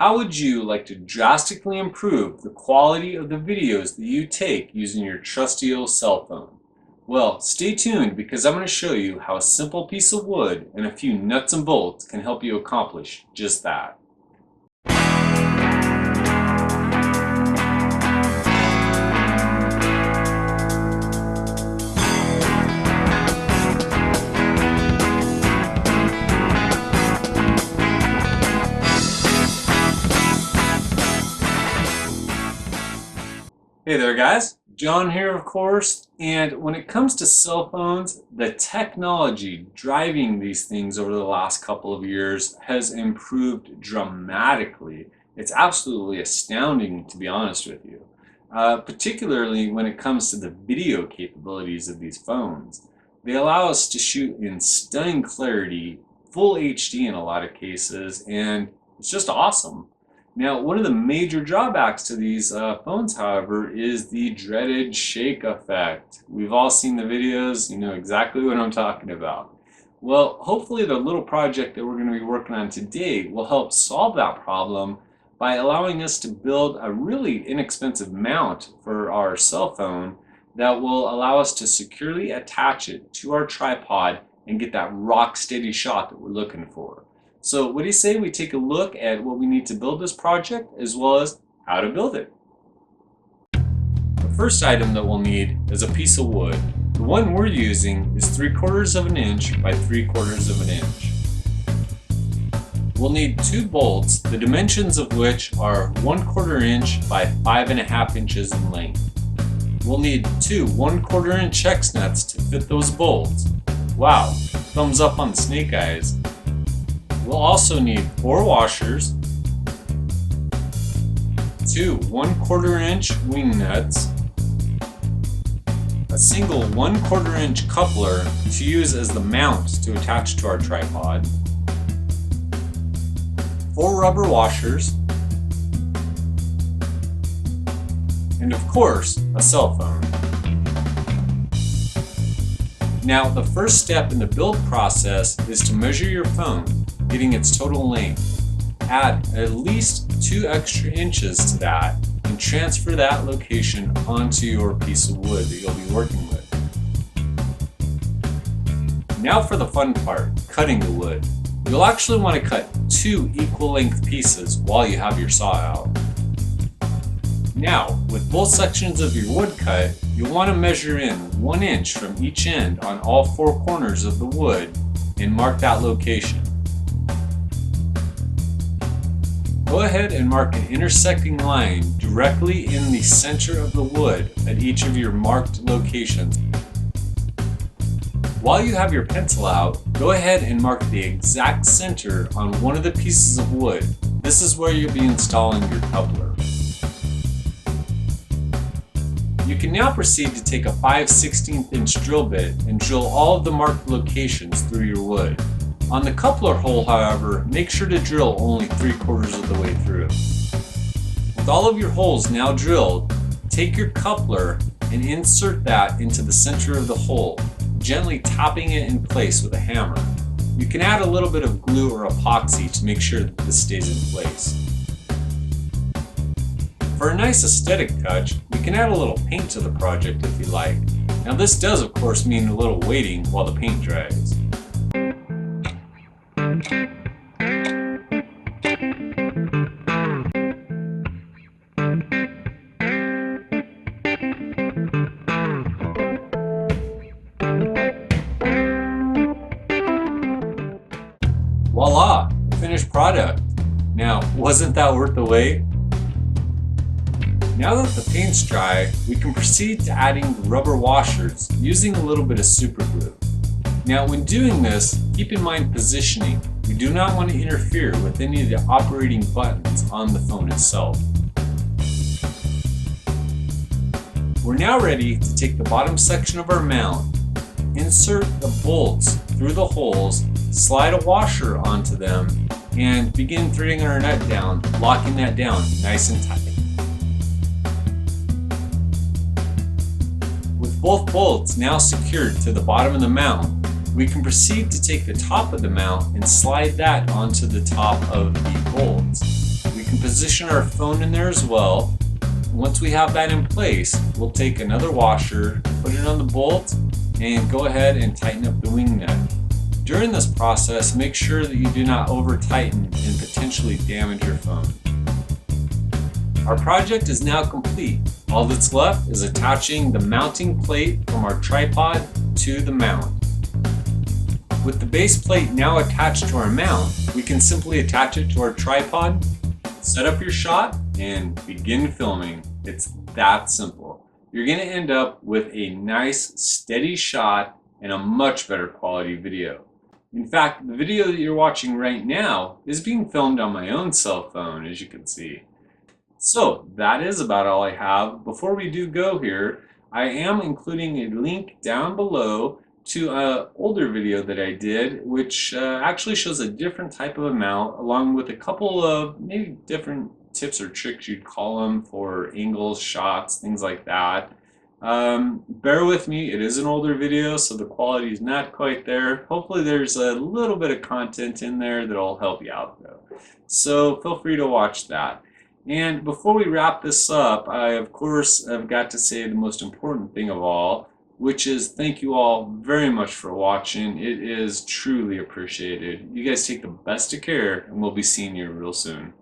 How would you like to drastically improve the quality of the videos that you take using your trusty old cell phone? Well, stay tuned because I'm going to show you how a simple piece of wood and a few nuts and bolts can help you accomplish just that. Hey there guys, John here of course, and when it comes to cell phones, the technology driving these things over the last couple of years has improved dramatically. It's absolutely astounding, to be honest with you, particularly when it comes to the video capabilities of these phones. They allow us to shoot in stunning clarity, full HD in a lot of cases, and it's just awesome. Now, one of the major drawbacks to these phones, however, is the dreaded shake effect. We've all seen the videos, you know exactly what I'm talking about. Well, hopefully the little project that we're going to be working on today will help solve that problem by allowing us to build a really inexpensive mount for our cell phone that will allow us to securely attach it to our tripod and get that rock steady shot that we're looking for. So what do you say we take a look at what we need to build this project as well as how to build it? The first item that we'll need is a piece of wood. The one we're using is 3/4 of an inch by 3/4 of an inch. We'll need 2 bolts, the dimensions of which are 1/4 inch by 5.5 inches in length. We'll need 2 1/4 inch hex nuts to fit those bolts. Wow, thumbs up on the snake eyes. We'll also need 4 washers, 2 1/4 inch wing nuts, a single 1/4 inch coupler to use as the mount to attach to our tripod, 4 rubber washers, and of course, a cell phone. Now, the first step in the build process is to measure your phone, getting its total length. Add at least 2 extra inches to that and transfer that location onto your piece of wood that you'll be working with. Now for the fun part, cutting the wood. You'll actually want to cut 2 equal length pieces while you have your saw out. Now, with both sections of your wood cut, you'll want to measure in 1 inch from each end on all 4 corners of the wood and mark that location. Go ahead and mark an intersecting line directly in the center of the wood at each of your marked locations. While you have your pencil out, go ahead and mark the exact center on one of the pieces of wood. This is where you'll be installing your coupler. You can now proceed to take a 5/16 inch drill bit and drill all of the marked locations through your wood. On the coupler hole, however, make sure to drill only 3/4 of the way through. With all of your holes now drilled, take your coupler and insert that into the center of the hole, gently tapping it in place with a hammer. You can add a little bit of glue or epoxy to make sure that this stays in place. For a nice aesthetic touch, we can add a little paint to the project if you like. Now this does of course mean a little waiting while the paint dries. Voila! Finished product. Now, wasn't that worth the wait? Now that the paint's dry, we can proceed to adding the rubber washers using a little bit of super glue. Now when doing this, keep in mind positioning. We do not want to interfere with any of the operating buttons on the phone itself. We're now ready to take the bottom section of our mount, insert the bolts through the holes, slide a washer onto them, and begin threading our nut down, locking that down nice and tight. With both bolts now secured to the bottom of the mount, we can proceed to take the top of the mount and slide that onto the top of the bolts. We can position our phone in there as well. Once we have that in place, we'll take another washer, put it on the bolt, and go ahead and tighten up the wing nut. During this process, make sure that you do not over tighten and potentially damage your phone. Our project is now complete. All that's left is attaching the mounting plate from our tripod to the mount. With the base plate now attached to our mount, we can simply attach it to our tripod, set up your shot, and begin filming. It's that simple. You're going to end up with a nice, steady shot and a much better quality video. In fact, the video that you're watching right now is being filmed on my own cell phone, as you can see. So that is about all I have. Before we do go here, I am including a link down below to an older video that I did, which actually shows a different type of a mount, along with a couple of maybe different tips or tricks you'd call them for angles, shots, things like that. Bear with me, it is an older video, so the quality is not quite there. Hopefully there's a little bit of content in there that'll help you out though. So feel free to watch that. And before we wrap this up, I of course have got to say the most important thing of all, which is thank you all very much for watching. It is truly appreciated. You guys take the best of care, and we'll be seeing you real soon.